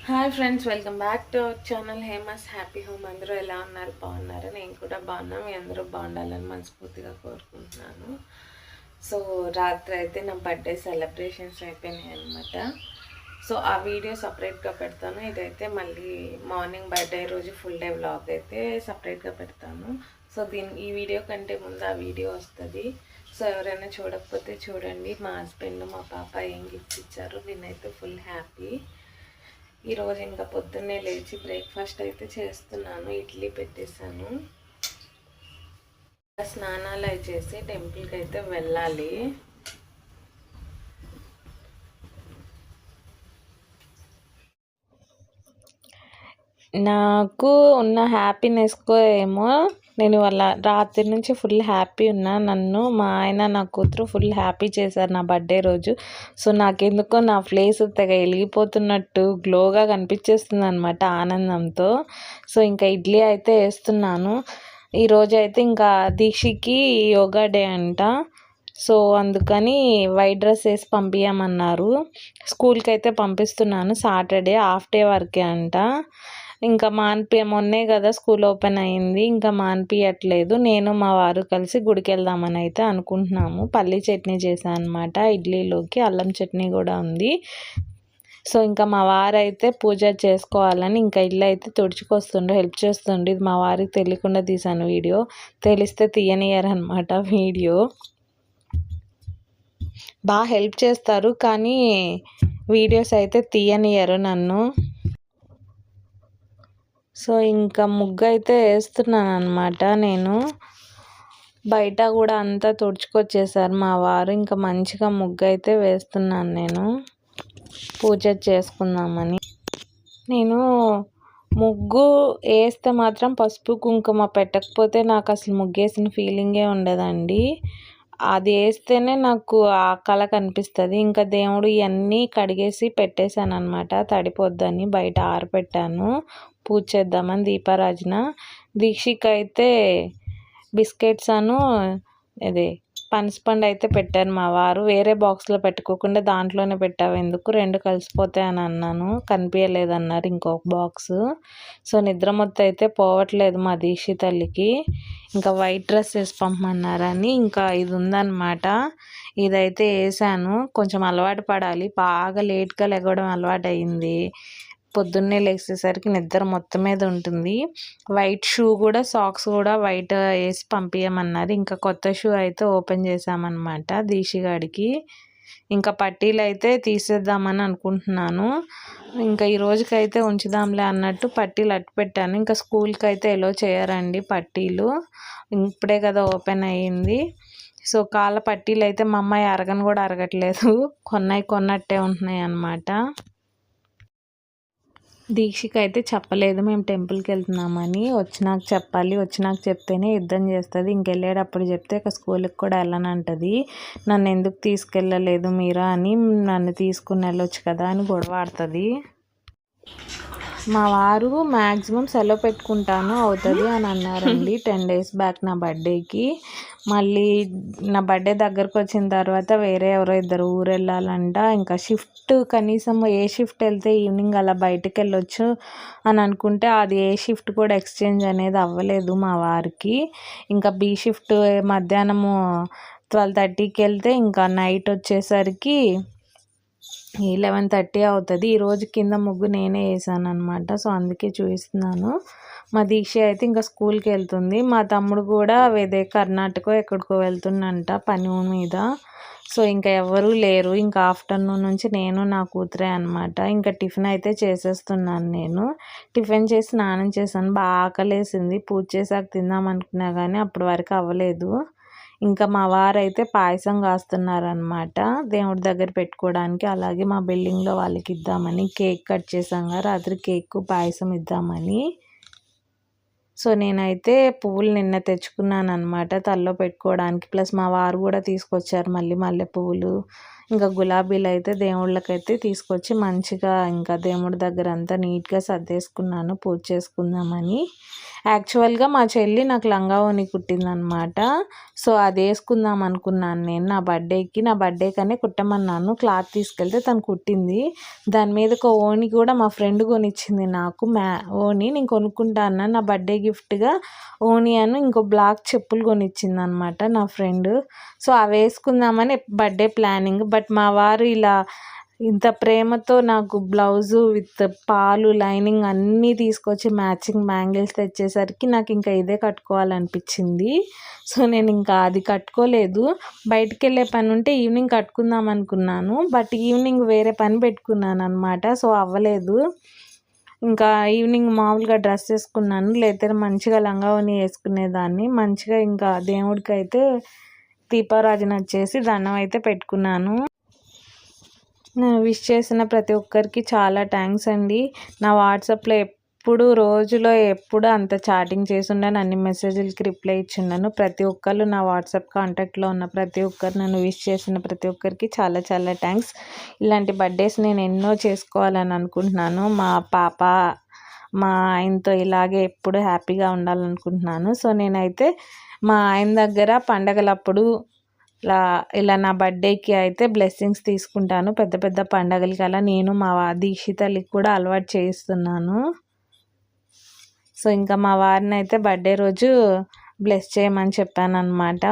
Hi friends, welcome back to our channel Hema's happy home. అందరూ ఎలా ఉన్నారు? బాగున్నారు? నేను కూడా బాగున్నాను. మీ అందరూ బాగుండాలని మనస్ఫూర్తిగా కోరుకుంటున్నాను. సో రాత్రి అయితే నా బర్త్డే సెలబ్రేషన్స్ అయిపోయినాయి అనమాట. సో ఆ వీడియో సపరేట్గా పెడతాను. ఇదైతే మళ్ళీ మార్నింగ్ బర్త్డే రోజు ఫుల్ డే వ్లాగ్ అయితే సపరేట్గా పెడతాను. సో ఈ వీడియో కంటే ముందు ఆ వీడియో వస్తుంది. సో ఎవరైనా చూడకపోతే చూడండి. మా హస్బెండ్ మా పాప ఏం గిఫ్ట్స్ ఇచ్చారు. నేనైతే ఫుల్ హ్యాపీ. ఈరోజు ఇంకా పొద్దున్నే లేచి బ్రేక్ఫాస్ట్ అయితే చేస్తున్నాను. ఇడ్లీ పెట్టేశాను. స్నానాలు అవి చేసి టెంపుల్కి అయితే వెళ్ళాలి. నాకు ఉన్న హ్యాపీనెస్కో ఏమో నేను వాళ్ళ రాత్రి నుంచి ఫుల్ హ్యాపీ ఉన్నా. నన్ను మా ఆయన నా కూతురు ఫుల్ హ్యాపీ చేశారు నా బర్త్డే రోజు. సో నాకెందుకో నా ఫేస్ తెగ వెలిగిపోతున్నట్టు గ్లోగా కనిపించేస్తుంది అనమాట ఆనందంతో. సో ఇంకా ఇడ్లీ అయితే వేస్తున్నాను. ఈరోజు అయితే ఇంకా దీక్షకి యోగా డే అంట. సో అందుకని వైట్ డ్రెస్ వేసి పంపించమన్నారు. స్కూల్కి అయితే పంపిస్తున్నాను. సాటర్డే హాఫ్ డే వరకే అంట. ఇంకా మొన్నే కదా స్కూల్ ఓపెన్ అయింది. ఇంకా మానిపించట్లేదు. నేను మా వారు కలిసి గుడికి వెళ్దామని అయితే అనుకుంటున్నాము. పల్లీ చట్నీ చేశాను అనమాట. ఇడ్లీలోకి అల్లం చట్నీ కూడా ఉంది. సో ఇంకా మా వారు అయితే పూజ చేసుకోవాలని ఇంకా ఇల్లు అయితే తుడుచుకొస్తుండే హెల్ప్ చేస్తుండే. ఇది మా వారికి తెలియకుండా తీసాను వీడియో. తెలిస్తే తీయనియరనమాట వీడియో. బాగా హెల్ప్ చేస్తారు కానీ వీడియోస్ అయితే తీయనియరు నన్ను. సో ఇంకా ముగ్గు అయితే వేస్తున్నాను అనమాట. నేను బయట కూడా అంతా తుడుచుకొచ్చేసారు మా వారు. ఇంకా మంచిగా ముగ్గు అయితే వేస్తున్నాను నేను పూజ చేసుకుందామని. నేను ముగ్గు వేస్తే మాత్రం పసుపు కుంకుమ పెట్టకపోతే నాకు అసలు ముగ్గేసిన ఫీలింగే ఉండదండి. అది వేస్తేనే నాకు ఆ కళ కనిపిస్తుంది. ఇంకా దేవుడు ఇవన్నీ కడిగేసి పెట్టేశాను అనమాట. తడిపోద్దని బయట ఆరబెట్టాను పూజ చేద్దామని దీపారాజన. దీక్షకి అయితే బిస్కెట్స్ అను ఇది పనసపండు అయితే పెట్టారు మా వారు. వేరే బాక్స్లో పెట్టుకోకుండా దాంట్లోనే పెట్టావు ఎందుకు, రెండు కలిసిపోతాయి అని అన్నాను. కనిపించలేదన్నారు ఇంకొక బాక్స్. సో నిద్ర మొత్తం అయితే పోవట్లేదు మా దీక్షి తల్లికి. ఇంకా వైట్ డ్రెస్ వేసి పంపమన్నారని ఇంకా ఇది ఉందన్నమాట. ఇదైతే వేసాను. కొంచెం అలవాటు పడాలి. బాగా లేట్గా లెగవడం అలవాటు అయింది. పొద్దున్నే లేచేసరికి నిద్ర మొత్తం మీద ఉంటుంది. వైట్ షూ కూడా సాక్స్ కూడా వైట్ వేసి పంపించమన్నారు. ఇంకా కొత్త షూ అయితే ఓపెన్ చేసామన్నమాట దీక్షగాడికి. ఇంకా పట్టీలు అయితే తీసేద్దామని అనుకుంటున్నాను. ఇంకా ఈ రోజుకైతే ఉంచుదాంలే అన్నట్టు పట్టీలు అట్టు పెట్టాను. ఇంకా స్కూల్కి అయితే ఎలో చేయరండి పట్టీలు. ఇప్పుడే కదా ఓపెన్ అయ్యింది. సో కాళ్ళ పట్టీలు అయితే మా అమ్మాయి అరగను కూడా అరగట్లేదు. కొన్నట్టే ఉంటున్నాయి అన్నమాట. దీక్షకి అయితే చెప్పలేదు మేము టెంపుల్కి వెళ్తున్నామని. వచ్చినాక చెప్పాలి. వచ్చినాక చెప్తేనే యుద్ధం చేస్తుంది. ఇంకెళ్ళేటప్పుడు చెప్తే ఇక స్కూల్కి కూడా వెళ్ళనంటది. నన్ను ఎందుకు తీసుకెళ్ళలేదు మీరా అని, నన్ను తీసుకుని వెళ్ళొచ్చు కదా అని గొడవ ఆడుతుంది. మా వారు మ్యాక్సిమం సెలవు పెట్టుకుంటాను అవుతుంది అని అన్నారండి 10 days బ్యాక్ నా బర్త్డేకి. మళ్ళీ నా బర్త్డే దగ్గరకు వచ్చిన తర్వాత వేరే ఎవరో ఇద్దరు ఊరు వెళ్ళాలంట. ఇంకా షిఫ్ట్ కనీసం ఏ షిఫ్ట్ వెళ్తే ఈవినింగ్ అలా బయటకు వెళ్ళొచ్చు అని అనుకుంటే అది ఏ షిఫ్ట్ కూడా ఎక్స్చేంజ్ అనేది అవ్వలేదు మా వారికి. ఇంకా బి షిఫ్ట్ మధ్యాహ్నము 12:30కి వెళ్తే ఇంకా నైట్ వచ్చేసరికి 11:30 అవుతుంది. ఈరోజు కింద ముగ్గు నేనే వేసాను అనమాట. సో అందుకే చూపిస్తున్నాను. మా దీక్ష అయితే ఇంకా స్కూల్కి వెళ్తుంది. మా తమ్ముడు కూడా కర్ణాటక ఎక్కడికో వెళ్తుందంట పని మీద. సో ఇంకా ఎవరూ లేరు. ఇంకా ఆఫ్టర్నూన్ నుంచి నేను నా కూతురే అనమాట. ఇంకా టిఫిన్ అయితే చేసేస్తున్నాను నేను. టిఫిన్ చేసి స్నానం చేశాను. బాగా ఆకలేసింది. పూజ చేసాక తిందాం అనుకున్నా కానీ అప్పటి వరకు అవ్వలేదు. ఇంకా మా వారైతే పాయసం కాస్తున్నారనమాట దేవుడి దగ్గర పెట్టుకోవడానికి. అలాగే మా బిల్డింగ్లో వాళ్ళకి ఇద్దామని కేక్ కట్ చేసాం రాత్రి. కేక్ పాయసం ఇద్దామని. సో నేనైతే పువ్వులు నిన్న తెచ్చుకున్నాను అనమాట తలలో పెట్టుకోవడానికి. ప్లస్ మా వారు కూడా తీసుకొచ్చారు మళ్ళీ మల్లె పువ్వులు. ఇంకా గులాబీలు అయితే దేవుళ్ళకైతే తీసుకొచ్చి మంచిగా ఇంకా దేవుడి దగ్గర అంతా నీట్గా సర్దేసుకున్నాను పూజ చేసుకుందామని. యాక్చువల్గా మా చెల్లి నాకు లంగా ఓని కుట్టిందనమాట. సో అది వేసుకుందాం అనుకున్నాను నేను నా బర్త్డేకనే కుట్టమన్నాను. క్లాత్ తీసుకెళ్తే తను కుట్టింది. దాని మీద ఒక ఓని కూడా మా ఫ్రెండ్ కొనిచ్చింది నాకు. ఓని నేను కొనుక్కుంటా అన్నాను. నా బర్త్డే గిఫ్ట్గా ఓని అని ఇంకో బ్లాక్ చెప్పులు కొనిచ్చింది అనమాట నా ఫ్రెండ్. సో అవి వేసుకుందామని బర్త్డే ప్లానింగ్. బట్ మా వారు ఇలా ఇంత ప్రేమతో నాకు బ్లౌజు విత్ పాలు లైనింగ్ అన్నీ తీసుకొచ్చి మ్యాచింగ్ బ్యాంగిల్స్ తెచ్చేసరికి నాకు ఇంకా ఇదే కట్టుకోవాలనిపించింది. సో నేను ఇంకా అది కట్టుకోలేదు. బయటికి వెళ్ళే పని ఉంటే ఈవినింగ్ కట్టుకుందాం అనుకున్నాను. బట్ ఈవినింగ్ వేరే పని పెట్టుకున్నాను అనమాట. సో అవ్వలేదు. ఇంకా ఈవినింగ్ మామూలుగా డ్రెస్ వేసుకున్నాను. లేకపోతే మంచిగా లంగా ఓని వేసుకునేదాన్ని. మంచిగా ఇంకా దేవుడికి అయితే దీపారాజన వచ్చేసి దండం అయితే పెట్టుకున్నాను. నేను విష్ చేసిన ప్రతి ఒక్కరికి చాలా థ్యాంక్స్ అండి. నా వాట్సాప్లో రోజులో ఎప్పుడు అంత చాటింగ్ చేసి ఉండను. అన్ని మెసేజ్లకి రిప్లై ఇచ్చి ఉన్నాను. ప్రతి ఒక్కళ్ళు నా వాట్సాప్ కాంటాక్ట్లో ఉన్న ప్రతి ఒక్కరు నన్ను విష్ చేసిన ప్రతి ఒక్కరికి చాలా చాలా థ్యాంక్స్. ఇలాంటి బర్త్డేస్ నేను ఎన్నో చేసుకోవాలని అనుకుంటున్నాను. మా పాప మా ఆయనతో ఇలాగే ఎప్పుడు హ్యాపీగా ఉండాలనుకుంటున్నాను. సో నేనైతే మా ఆయన దగ్గర పండగలప్పుడు ఇలా నా బర్త్డేకి అయితే బ్లెస్సింగ్స్ తీసుకుంటాను. పెద్ద పెద్ద పండగలకి అలా నేను మా దీక్షితలకి కూడా అలవాటు చేయిస్తున్నాను. సో ఇంకా మా వారిని అయితే బర్త్డే రోజు బ్లెస్ చేయమని చెప్పాను అనమాట.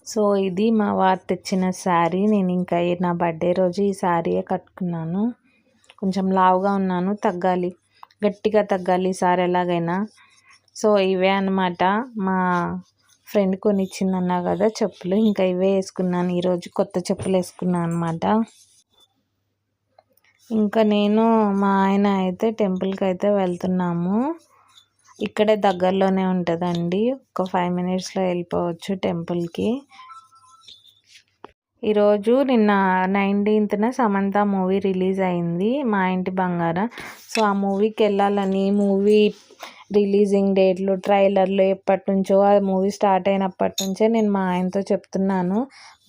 సో ఇది మా వారు తెచ్చిన శారీ. నేను ఇంకా నా బర్త్డే రోజు ఈ శారీయే కట్టుకున్నాను. కొంచెం లావుగా ఉన్నాను, తగ్గాలి, గట్టిగా తగ్గాలి ఈసారి ఎలాగైనా. సో ఇవే అన్నమాట మా ఫ్రెండ్ కొనిచ్చిందన్నా కదా చెప్పులు. ఇంకా ఇవే వేసుకున్నాను. ఈరోజు కొత్త చెప్పులు వేసుకున్నాను అనమాట. ఇంకా నేను మా ఆయన అయితే టెంపుల్కి అయితే వెళ్తున్నాము. ఇక్కడే దగ్గరలోనే ఉంటుందండి. ఒక 5 మినిట్స్లో వెళ్ళిపోవచ్చు టెంపుల్కి. ఈరోజు నిన్న 19th సమంత మూవీ రిలీజ్ అయింది, మా ఇంటి బంగారం. సో ఆ మూవీకి వెళ్ళాలని మూవీ రిలీజింగ్ డేట్లు ట్రైలర్లు ఎప్పటి నుంచో ఆ మూవీ స్టార్ట్ అయినప్పటి నుంచే నేను మా ఆయనతో చెప్తున్నాను.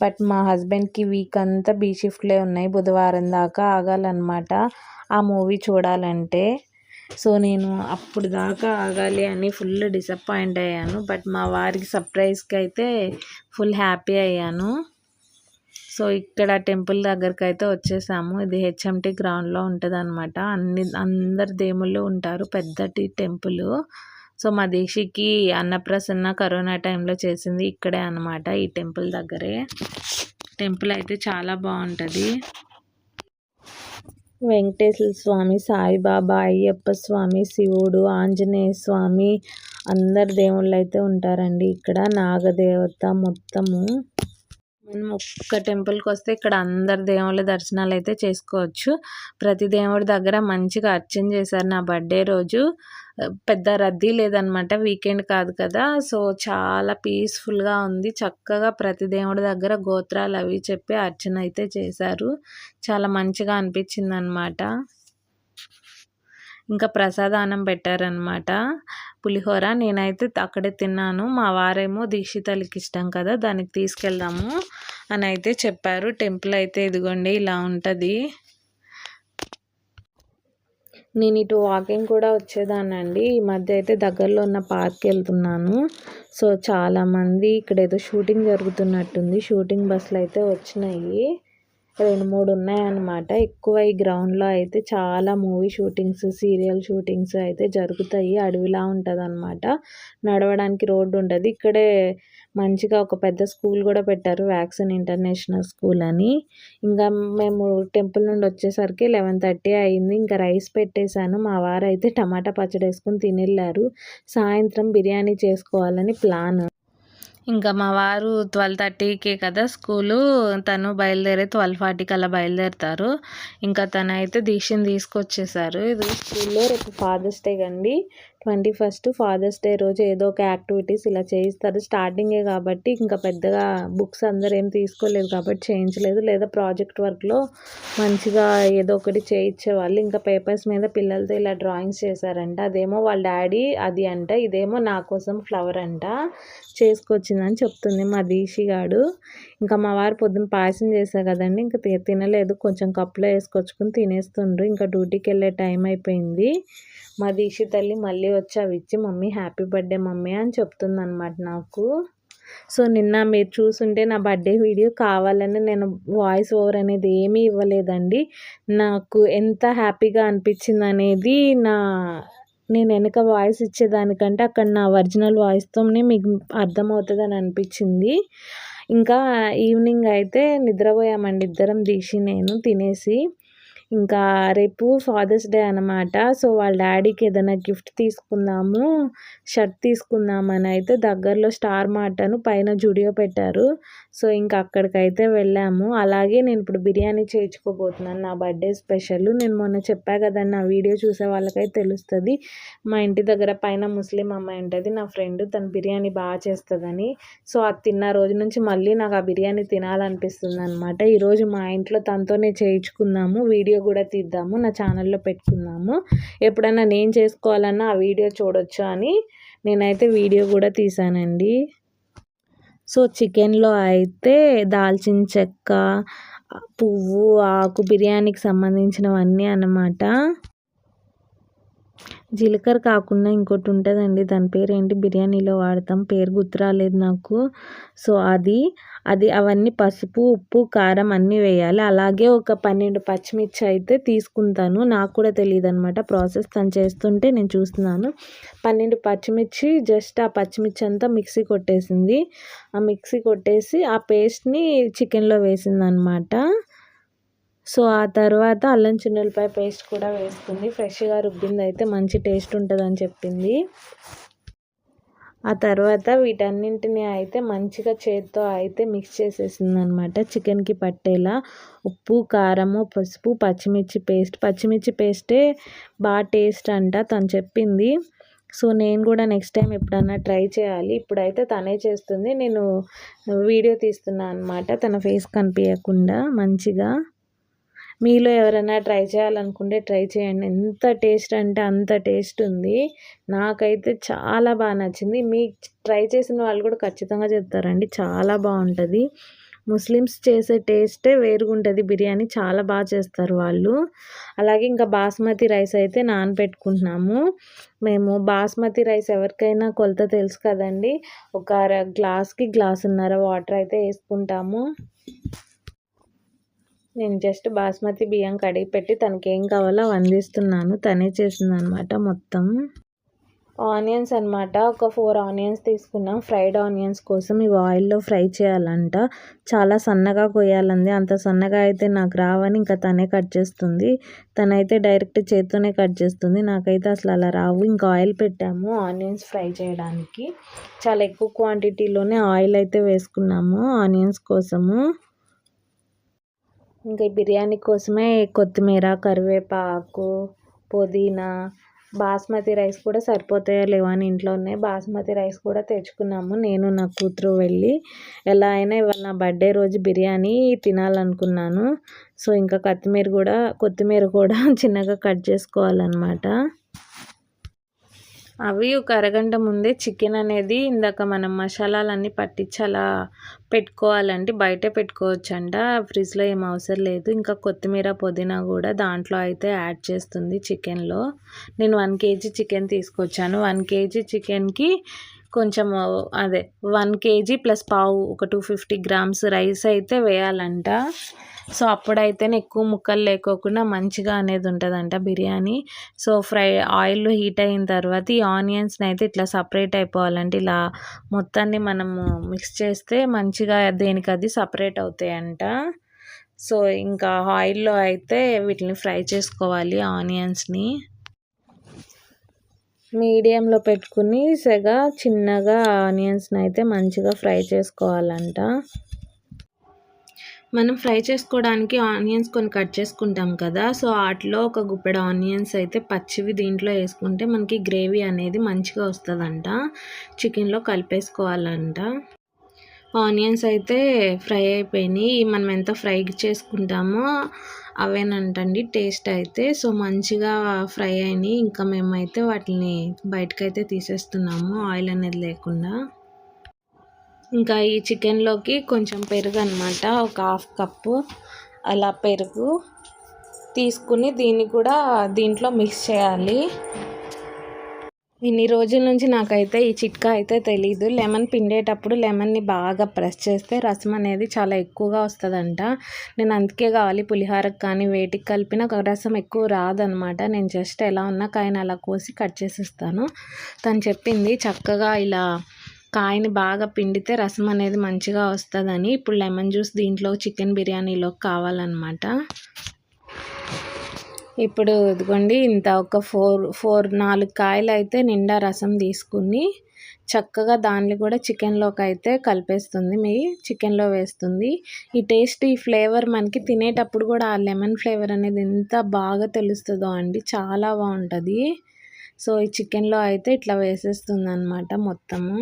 బట్ మా హస్బెండ్కి వీక్ అంతా బీ షిఫ్ట్లే ఉన్నాయి. బుధవారం దాకా ఆగాలన్నమాట ఆ మూవీ చూడాలంటే. సో నేను అప్పుడు దాకా ఆగాలి అని ఫుల్ డిసప్పాయింట్ అయ్యాను. బట్ మా వారికి సర్ప్రైజ్కి అయితే ఫుల్ హ్యాపీ అయ్యాను. సో ఇక్కడ టెంపుల్ దగ్గరికి అయితే వచ్చేసాము. ఇది హెచ్ఎంటీ గ్రౌండ్లో ఉంటుంది అనమాట. అందరు దేవుళ్ళు ఉంటారు, పెద్దటి టెంపుల్. సో మా దీక్షకి అన్నప్రసన్న కరోనా టైంలో చేసింది ఇక్కడే అనమాట, ఈ టెంపుల్ దగ్గరే. టెంపుల్ అయితే చాలా బాగుంటుంది. వెంకటేశ్వర స్వామి, సాయిబాబా, అయ్యప్ప స్వామి, శివుడు, ఆంజనేయ స్వామి అందరు దేవుళ్ళు అయితే ఉంటారండి ఇక్కడ. నాగదేవత మొత్తము. మనం ఒక్క టెంపుల్కి వస్తే ఇక్కడ అందరు దేవుళ్ళ దర్శనాలు అయితే చేసుకోవచ్చు. ప్రతి దేవుడి దగ్గర మంచిగా అర్చన చేశారు. నా బర్త్డే రోజు పెద్ద రద్దీ లేదనమాట, వీకెండ్ కాదు కదా. సో చాలా పీస్ఫుల్గా ఉంది. చక్కగా ప్రతి దేవుడి దగ్గర గోత్రాలు అవి చెప్పి అర్చన అయితే చేశారు. చాలా మంచిగా అనిపించింది అనమాట. ఇంకా ప్రసాదానం పెట్టారనమాట, పులిహోర. నేనైతే అక్కడే తిన్నాను. మా వారేమో దీక్షితలకి ఇష్టం కదా, దానికి తీసుకెళ్దాము అని అయితే చెప్పారు. టెంపుల్ అయితే ఇదిగోండి ఇలా ఉంటుంది. నేను ఇటు వాకింగ్ కూడా వచ్చేదానండి. ఈ మధ్య అయితే దగ్గరలో ఉన్న పార్క్కి వెళ్తున్నాను. సో చాలామంది ఇక్కడ ఏదో షూటింగ్ జరుగుతున్నట్టుంది. షూటింగ్ బస్సులు అయితే వచ్చినాయి, 2-3 ఉన్నాయన్నమాట. ఎక్కువ ఈ గ్రౌండ్లో అయితే చాలా మూవీ షూటింగ్స్, సీరియల్ షూటింగ్స్ అయితే జరుగుతాయి. అడవిలా ఉంటుంది అనమాట, నడవడానికి రోడ్డు ఉంటుంది. ఇక్కడే మంచిగా ఒక పెద్ద స్కూల్ కూడా పెట్టారు, వ్యాక్సిన్ ఇంటర్నేషనల్ స్కూల్ అని. ఇంకా మేము టెంపుల్ నుండి వచ్చేసరికి 11:30 అయింది. ఇంకా రైస్ పెట్టేశాను. మా వారు అయితే టమాటా పచ్చడి వేసుకుని తినెళ్ళారు. సాయంత్రం బిర్యానీ చేసుకోవాలని ప్లాన్. ఇంకా మా వారు 12:30కే కదా స్కూలు, తను బయలుదేరే 12:40కి అలా బయలుదేరుతారు. ఇంకా తను అయితే దీక్షని తీసుకొచ్చేసారు. ఇది స్కూల్లో రేపు ఫాదర్స్ డే అండి, 21st ఫాదర్స్ డే రోజు ఏదో ఒక యాక్టివిటీస్ ఇలా చేయిస్తారు. స్టార్టింగే కాబట్టి ఇంకా పెద్దగా బుక్స్ అందరూ ఏం తీసుకోలేదు కాబట్టి చేయించలేదు. లేదా ప్రాజెక్ట్ వర్క్లో మంచిగా ఏదో ఒకటి చేయించేవాళ్ళు. ఇంకా పేపర్స్ మీద పిల్లలతో ఇలా డ్రాయింగ్స్ చేశారంట. అదేమో వాళ్ళ డాడీ అది అంట, ఇదేమో నా కోసం ఫ్లవర్ అంట చేసుకొచ్చిందని చెప్తుంది మా దీషిగాడు. ఇంకా మా వారు పొద్దున్న పాయసం చేశా కదండి, ఇంకా తినలేదు, కొంచెం కప్పులో వేసుకొచ్చుకుని తినేస్తుండ్రు. ఇంకా డ్యూటీకి వెళ్ళే టైం అయిపోయింది. మా దీషి తల్లి మళ్ళీ వచ్చి అవి ఇచ్చి మమ్మీ హ్యాపీ బర్త్డే మమ్మీ అని చెప్తుంది అనమాట నాకు. సో నిన్న మీరు చూసుంటే నా బర్త్డే వీడియో కావాలని నేను వాయిస్ ఓవర్ అనేది ఏమీ ఇవ్వలేదండి. నాకు ఎంత హ్యాపీగా అనిపించింది అనేది నేను వెనక వాయిస్ ఇచ్చేదానికంటే అక్కడ నా ఒరిజినల్ వాయిస్తోనే మీకు అర్థమవుతుందని అనిపించింది. ఇంకా ఈవినింగ్ అయితే నిద్రపోయామండి ఇద్దరం, దీషి నేను తినేసి. ఇంకా రేపు ఫాదర్స్ డే అనమాట. సో వాళ్ళ డాడీకి ఏదైనా గిఫ్ట్ తీసుకుందాము, షర్ట్ తీసుకుందామని అయితే దగ్గరలో స్టార్ మార్ట్ అని పైన జుడియో పెట్టారు. సో ఇంకా అక్కడికైతే వెళ్ళాము. అలాగే నేను ఇప్పుడు బిర్యానీ చేయించుకోబోతున్నాను, నా బర్త్డే స్పెషల్. నేను మొన్న చెప్పా కదండి, నా వీడియో చూసే వాళ్ళకైతే తెలుస్తుంది. మా ఇంటి దగ్గర పైన ముస్లిం అమ్మాయి ఉంటుంది, నా ఫ్రెండ్, తను బిర్యానీ బాగా చేస్తుందని. సో అది తిన్న రోజు నుంచి మళ్ళీ నాకు ఆ బిర్యానీ తినాలనిపిస్తుంది అనమాట. ఈరోజు మా ఇంట్లో తనతోనే చేయించుకుందాము, వీడియో కూడా తీద్దాము, నా ఛానల్లో పెట్టుకుందాము. ఎప్పుడైనా నేను చేసుకోవాలన్నా ఆ వీడియో చూడొచ్చు అని నేనైతే వీడియో కూడా తీసానండి. సో చికెన్లో అయితే దాల్చిన చెక్క, పువ్వు, ఆకు, బిర్యానీకి సంబంధించినవన్నీ అన్నమాట. జీలకర్ర కాకుండా ఇంకోటి ఉంటుందండి, దాని పేరు ఏంటి, బిర్యానీలో వాడతాం, పేరు గుర్తు రాలేదు నాకు. సో అది అవన్నీ పసుపు, ఉప్పు, కారం అన్నీ వేయాలి. అలాగే ఒక 12 పచ్చిమిర్చి అయితే తీసుకుంటాను, నాకు కూడా తెలియదు అనమాట ప్రాసెస్, తను చేస్తుంటే నేను చూస్తున్నాను. 12 పచ్చిమిర్చి, జస్ట్ ఆ పచ్చిమిర్చి అంతా మిక్సీ కొట్టేసింది. ఆ మిక్సీ కొట్టేసి ఆ పేస్ట్ని చికెన్లో వేసింది అనమాట. సో ఆ తర్వాత అల్లం చిన్నులపాయ పేస్ట్ కూడా వేసుకుంది. ఫ్రెష్గా రుబ్బింది అయితే మంచి టేస్ట్ ఉంటుందని చెప్పింది. ఆ తర్వాత వీటన్నింటినీ అయితే మంచిగా చేత్తో అయితే మిక్స్ చేసేసింది అనమాట, చికెన్కి పట్టేలా. ఉప్పు, కారము, పసుపు, పచ్చిమిర్చి పేస్టే బాగా టేస్ట్ అంట తను చెప్పింది. సో నేను కూడా నెక్స్ట్ టైం ఎప్పుడన్నా ట్రై చేయాలి. ఇప్పుడైతే తనే చేస్తుంది, నేను వీడియో తీస్తున్నాను అనమాట, తన ఫేస్ కనిపించకుండా మంచిగా. మీలో ఎవరైనా ట్రై చేయాలనుకుంటే ట్రై చేయండి, ఎంత టేస్ట్ అంటే అంత టేస్ట్ ఉంది. నాకైతే చాలా బాగా నచ్చింది. మీకు ట్రై చేసిన వాళ్ళు కూడా ఖచ్చితంగా చెప్తారండి, చాలా బాగుంటుంది. ముస్లిమ్స్ చేసే టేస్టే వేరుగుంటుంది బిర్యానీ, చాలా బాగా చేస్తారు వాళ్ళు. అలాగే ఇంకా బాస్మతి రైస్ అయితే నానబెట్టుకుంటున్నాము మేము. బాస్మతి రైస్ ఎవరికైనా కొలత తెలుసు కదండి, ఒక గ్లాస్కి గ్లాసున్నర వాటర్ అయితే వేసుకుంటాము. నేను జస్ట్ బాస్మతి బియ్యం కడిగి పెట్టి తనకి ఏం కావాలో అందిస్తున్నాను, తనే చేసిందనమాట మొత్తం. ఆనియన్స్ అనమాట, ఒక 4 ఆనియన్స్ తీసుకున్నాం. ఫ్రైడ్ ఆనియన్స్ కోసం ఇవి ఆయిల్లో ఫ్రై చేయాలంట. చాలా సన్నగా కొయ్యాలంది, అంత సన్నగా అయితే నాకు రావని ఇంకా తనే కట్ చేస్తుంది. తనైతే డైరెక్ట్ చేత్తోనే కట్ చేస్తుంది, నాకైతే అసలు అలా రావు. ఇంకా ఆయిల్ పెట్టాము ఆనియన్స్ ఫ్రై చేయడానికి. చాలా ఎక్కువ క్వాంటిటీలోనే ఆయిల్ అయితే వేసుకున్నాము ఆనియన్స్ కోసము. ఇంకా ఈ బిర్యానీ కోసమే కొత్తిమీర, కరివేపాకు, పుదీనా, బాస్మతి రైస్ కూడా సరిపోతాయో లేవో అని ఇంట్లో ఉన్నాయి. బాస్మతి రైస్ కూడా తెచ్చుకున్నాము, నేను నా కూతురు వెళ్ళి. ఎలా అయినా ఇవాళ నా బర్త్డే రోజు బిర్యానీ తినాలనుకున్నాను. సో ఇంకా కొత్తిమీర కూడా చిన్నగా కట్ చేసుకోవాలన్నమాట. అవి ఒక అరగంట ముందే చికెన్ అనేది ఇందాక మనం మసాలాలన్నీ పట్టించి అలా పెట్టుకోవాలండి, బయటే పెట్టుకోవచ్చంట, ఫ్రిడ్జ్లో ఏం అవసరం లేదు. ఇంకా కొత్తిమీర, పుదీనా కూడా దాంట్లో అయితే యాడ్ చేస్తుంది చికెన్లో. నేను 1 kg చికెన్ తీసుకొచ్చాను. 1 kg చికెన్కి కొంచెం 1 kg ప్లస్ పావు, ఒక 250 grams రైస్ అయితే వేయాలంట. సో అప్పుడైతేనే ఎక్కువ ముక్కలు లేకోకుండా మంచిగా అనేది ఉంటుందంట బిర్యానీ. సో ఆయిల్ హీట్ అయిన తర్వాత ఈ ఆనియన్స్ని అయితే ఇట్లా సపరేట్ అయిపోవాలంటే, ఇలా మొత్తాన్ని మనము మిక్స్ చేస్తే మంచిగా దేనికి అది సపరేట్ అవుతాయంట. సో ఇంకా ఆయిల్లో అయితే వీటిని ఫ్రై చేసుకోవాలి ఆనియన్స్ని. మీడియంలో పెట్టుకుని చిన్నగా ఆనియన్స్ని అయితే మంచిగా ఫ్రై చేసుకోవాలంట. మనం ఫ్రై చేసుకోవడానికి ఆనియన్స్ కొన్ని కట్ చేసుకుంటాం కదా, సో వాటిలో ఒక గుప్పెడు ఆనియన్స్ అయితే పచ్చివి దీంట్లో వేసుకుంటే మనకి గ్రేవీ అనేది మంచిగా వస్తుందంట. చికెన్లో కలిపేసుకోవాలంట. ఆనియన్స్ అయితే ఫ్రై అయిపోయినాయి. మనం ఎంత ఫ్రై చేసుకుంటామో అవేనంటండి టేస్ట్ అయితే. సో మంచిగా ఫ్రై అయినాయి. ఇంకా మేమైతే వాటిని బయటకైతే తీసేస్తున్నాము ఆయిల్ అనేది లేకుండా. ఇంకా ఈ చికెన్లోకి కొంచెం పెరుగు అనమాట, ఒక 1/2 కప్పు అలా పెరుగు తీసుకుని దీన్ని కూడా దీంట్లో మిక్స్ చేయాలి. ఇన్ని రోజుల నుంచి నాకైతే ఈ చిట్కా అయితే తెలీదు. లెమన్ పిండేటప్పుడు లెమన్ని బాగా ప్రెస్ చేస్తే రసం అనేది చాలా ఎక్కువగా వస్తుందంట. నేను అందుకే కావాలి పులిహోరకు కానీ వేటికి కలిపిన రసం ఎక్కువ రాదనమాట. నేను జస్ట్ ఎలా ఉన్నా కాయని అలా కోసి కట్ చేసిస్తాను. తను చెప్పింది చక్కగా ఇలా కాయని బాగా పిండితే రసం అనేది మంచిగా వస్తుందని. ఇప్పుడు లెమన్ జ్యూస్ దీంట్లో చికెన్ బిర్యానీలోకి కావాలన్నమాట. ఇప్పుడు ఇదిగోండి ఇంత ఒక 4 కాయలు అయితే నిండా రసం తీసుకుని చక్కగా దాన్ని కూడా చికెన్లోకి అయితే కలిపేస్తుంది, చికెన్లో వేస్తుంది. ఈ టేస్ట్ ఈ ఫ్లేవర్ మనకి తినేటప్పుడు కూడా ఆ లెమన్ ఫ్లేవర్ అనేది ఎంత బాగా తెలుస్తుందో అండి, చాలా బాగుంటుంది. సో ఈ చికెన్లో అయితే ఇట్లా వేసేస్తుంది అన్నమాట మొత్తము.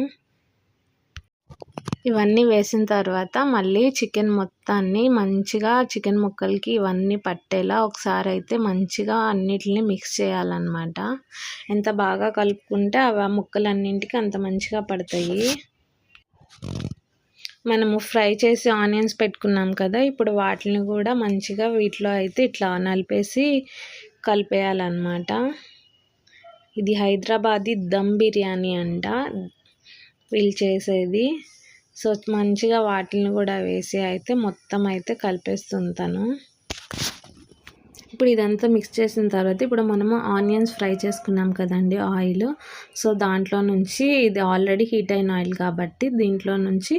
ఇవన్నీ వేసిన తర్వాత మళ్ళీ చికెన్ మొత్తాన్ని మంచిగా చికెన్ ముక్కలకి ఇవన్నీ పట్టేలా ఒకసారి అయితే మంచిగా అన్నిటిని మిక్స్ చేయాలన్నమాట. ఎంత బాగా కలుపుకుంటే అవి ఆ ముక్కలన్నింటికి అంత మంచిగా పడతాయి. మనము ఫ్రై చేసి ఆనియన్స్ పెట్టుకున్నాం కదా, ఇప్పుడు వాటిని కూడా మంచిగా వీటిలో అయితే ఇట్లా నలిపేసి కలిపేయాలన్నమాట. ఇది హైదరాబాదీ దమ్ బిర్యానీ అంట వీళ్ళు చేసేది. సో మంచిగా వాటిని కూడా వేసి అయితే మొత్తం అయితే కలిపేస్తుంటాను. ఇప్పుడు ఇదంతా మిక్స్ చేసిన తర్వాత ఇప్పుడు మనము ఆనియన్స్ ఫ్రై చేసుకున్నాం కదండి ఆయిల్, సో దాంట్లో నుంచి ఇది ఆల్రెడీ హీట్ అయిన ఆయిల్ కాబట్టి దీంట్లో నుంచి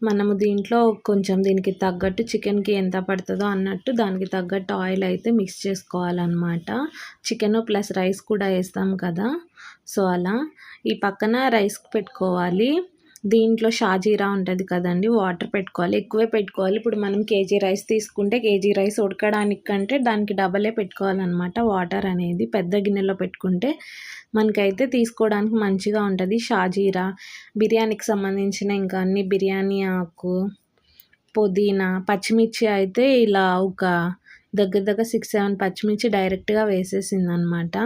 మనము దీంట్లో కొంచెం దీనికి తగ్గట్టు చికెన్కి ఎంత పడుతుందో అన్నట్టు దానికి తగ్గట్టు ఆయిల్ అయితే మిక్స్ చేసుకోవాలన్నమాట. చికెన్ ప్లస్ రైస్ కూడా వేస్తాం కదా, సో అలా ఈ పక్కన రైస్ పెట్టుకోవాలి. దీంట్లో షాజీరా ఉంటుంది కదండి, వాటర్ పెట్టుకోవాలి, ఎక్కువే పెట్టుకోవాలి. ఇప్పుడు మనం కేజీ రైస్ తీసుకుంటే కేజీ రైస్ ఉడకడానికి కంటే దానికి డబలే పెట్టుకోవాలన్నమాట వాటర్ అనేది. పెద్ద గిన్నెలో పెట్టుకుంటే మనకైతే తీసుకోవడానికి మంచిగా ఉంటుంది. షాజీరా, బిర్యానీకి సంబంధించిన ఇంకా అన్ని బిర్యానీ ఆకు, పుదీనా, పచ్చిమిర్చి అయితే ఇలా ఒక దగ్గర 6-7 పచ్చిమిర్చి డైరెక్ట్గా వేసేసింది అనమాట.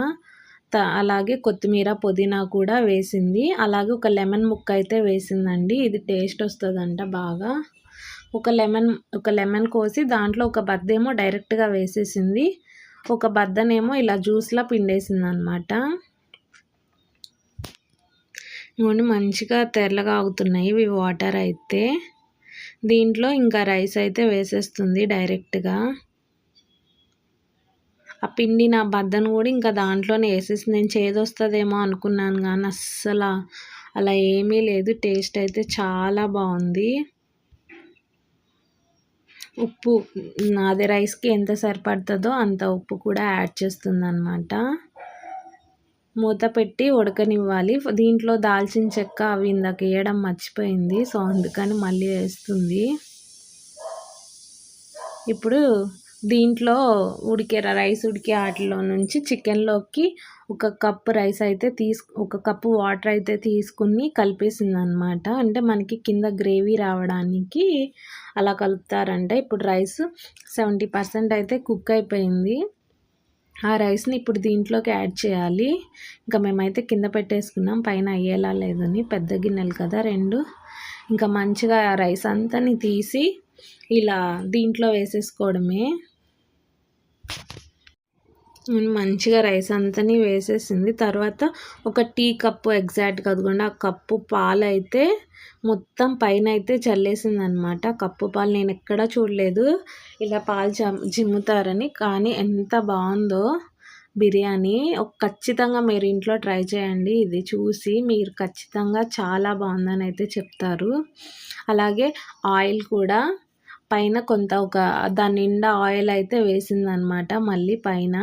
అలాగే కొత్తిమీర, పుదీనా కూడా వేసింది. అలాగే ఒక లెమన్ ముక్క అయితే వేసిందండి. ఇది టేస్ట్ వస్తుందంట బాగా. ఒక లెమన్ కోసి దాంట్లో ఒక బద్దేమో డైరెక్ట్గా వేసేసింది, ఒక బద్దనేమో ఇలా జ్యూస్లా పిండేసింది అనమాట. ఇవన్నీ మంచిగా తెల్లగా అవుతున్నాయి ఇవి వాటర్ అయితే. దీంట్లో ఇంకా రైస్ అయితే వేసేస్తుంది డైరెక్ట్గా. ఆ పిండిన బద్దను కూడా ఇంకా దాంట్లోనే వేసేసి నేను చేదొస్తుందేమో అనుకున్నాను కానీ అస్సలు అలా ఏమీ లేదు. టేస్ట్ అయితే చాలా బాగుంది. ఉప్పు అదే రైస్కి ఎంత సరిపడుతుందో అంత ఉప్పు కూడా యాడ్ చేస్తుంది అన్నమాట. మూత పెట్టి ఉడకనివ్వాలి. దీంట్లో దాల్చిన చెక్క అవి ఇందాక వేయడం మర్చిపోయింది, సో అందుకని మళ్ళీ వేస్తుంది. ఇప్పుడు దీంట్లో రైస్ ఉడికే వాటిలో నుంచి చికెన్లోకి ఒక కప్పు రైస్ అయితే ఒక కప్పు వాటర్ అయితే తీసుకుని కలిపేసింది అనమాట. అంటే మనకి కింద గ్రేవీ రావడానికి అలా కలుపుతారంట. ఇప్పుడు రైస్ 70% అయితే కుక్ అయిపోయింది. ఆ రైస్ని ఇప్పుడు దీంట్లోకి యాడ్ చేయాలి. ఇంకా మేమైతే కింద పెట్టేసుకున్నాం, పైన అయ్యేలా లేదని. పెద్ద గిన్నెలు కదా 2. ఇంకా మంచిగా రైస్ అంతాని తీసి ఇలా దీంట్లో వేసేసుకోవడమే. మంచిగా రైస్ అంతని వేసేసింది. తర్వాత ఒక టీ కప్పు ఎగ్జాక్ట్గా అదిగోండి ఆ కప్పు పాలు అయితే మొత్తం పైన అయితే చల్లేసింది అనమాట. కప్పు పాలు నేను ఎక్కడా చూడలేదు ఇలా పాలు జిమ్ముతారని, కానీ ఎంత బాగుందో బిర్యానీ. ఖచ్చితంగా మీరు ఇంట్లో ట్రై చేయండి. ఇది చూసి మీరు ఖచ్చితంగా చాలా బాగుందని అయితే చెప్తారు. అలాగే ఆయిల్ కూడా పైన కొంత దాని నిండా ఆయిల్ అయితే వేసిందనమాట మళ్ళీ పైన.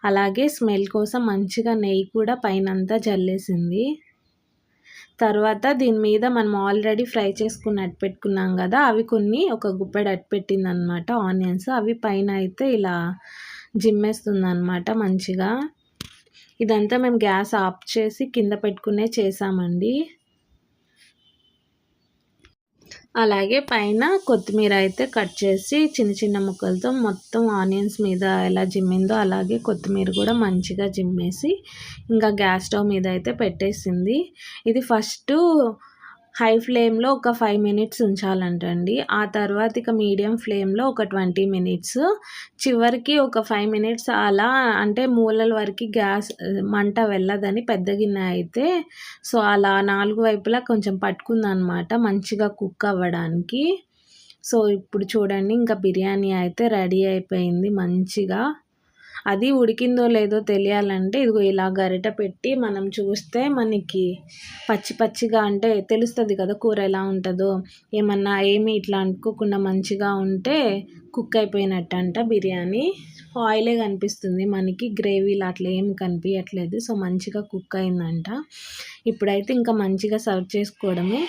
అలాగే స్మెల్ కోసం మంచిగా నెయ్యి కూడా పైన అంతా జల్లేసింది. తర్వాత దీని మీద మనం ఆల్రెడీ ఫ్రై చేసుకుని పెట్టుకున్నాం కదా, అవి కొన్ని ఒక గుప్పెడు పెట్టిందనమాట ఆనియన్స్. అవి పైన అయితే ఇలా జిమ్మేస్తుందనమాట మంచిగా. ఇదంతా మేము గ్యాస్ ఆఫ్ చేసి కింద పెట్టుకునే చేసామండి. అలాగే పైన కొత్తిమీర అయితే కట్ చేసి చిన్న చిన్న ముక్కలతో మొత్తం ఆనియన్స్ మీద ఎలా జిమ్మిందో అలాగే కొత్తిమీర కూడా మంచిగా జిమ్మేసి ఇంకా గ్యాస్ స్టవ్ మీద అయితే పెట్టేసింది. ఇది ఫస్ట్ హై ఫ్లేమ్లో ఒక 5 మినిట్స్ ఉంచాలంటండి. ఆ తర్వాత ఇక మీడియం ఫ్లేమ్లో ఒక 20 మినిట్స్, చివరికి ఒక 5 మినిట్స్ అలా అంటే మూలల వరకు గ్యాస్ మంట వెళ్ళదని పెద్ద గిన్నె అయితే. సో అలా 4 వైపులా కొంచెం పట్టుకుందనమాట మంచిగా కుక్ అవ్వడానికి. సో ఇప్పుడు చూడండి ఇంకా బిర్యానీ అయితే రెడీ అయిపోయింది మంచిగా. అది ఉడికిందో లేదో తెలియాలంటే ఇదిగో ఇలా గరిట పెట్టి మనం చూస్తే మనకి పచ్చి పచ్చిగా అంటే తెలుస్తుంది కదా కూర ఎలా ఉంటుందో. ఏమి ఇట్లా అంటుకోకుండా మంచిగా ఉంటే కుక్ అయిపోయినట్టంట బిర్యానీ. ఆయిలే కనిపిస్తుంది మనకి, గ్రేవీలు అట్లా ఏమి కనిపించట్లేదు. సో మంచిగా కుక్ అయిందంట. ఇప్పుడైతే ఇంకా మంచిగా సర్వ్ చేసుకోవడమే.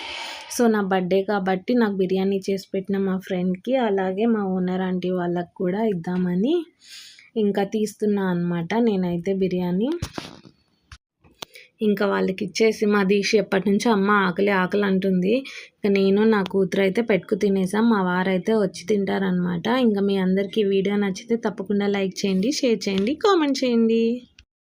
సో నా బర్త్డే కాబట్టి నాకు బిర్యానీ చేసి పెట్టిన మా ఫ్రెండ్కి అలాగే మా ఓనర్ ఆంటీ వాళ్ళకి కూడా ఇద్దామని ఇంకా తీస్తున్నా అనమాట నేనైతే బిర్యానీ. ఇంకా వాళ్ళకి ఇచ్చేసి మా దీక్ష ఎప్పటి నుంచో అమ్మ ఆకలి ఆకలి అంటుంది. ఇంకా నేను నా కూతురు అయితే పెట్టుకు తినేసాం. మా వారైతే వచ్చి తింటారనమాట. ఇంకా మీ అందరికీ వీడియో నచ్చితే తప్పకుండా లైక్ చేయండి, షేర్ చేయండి, కామెంట్ చేయండి.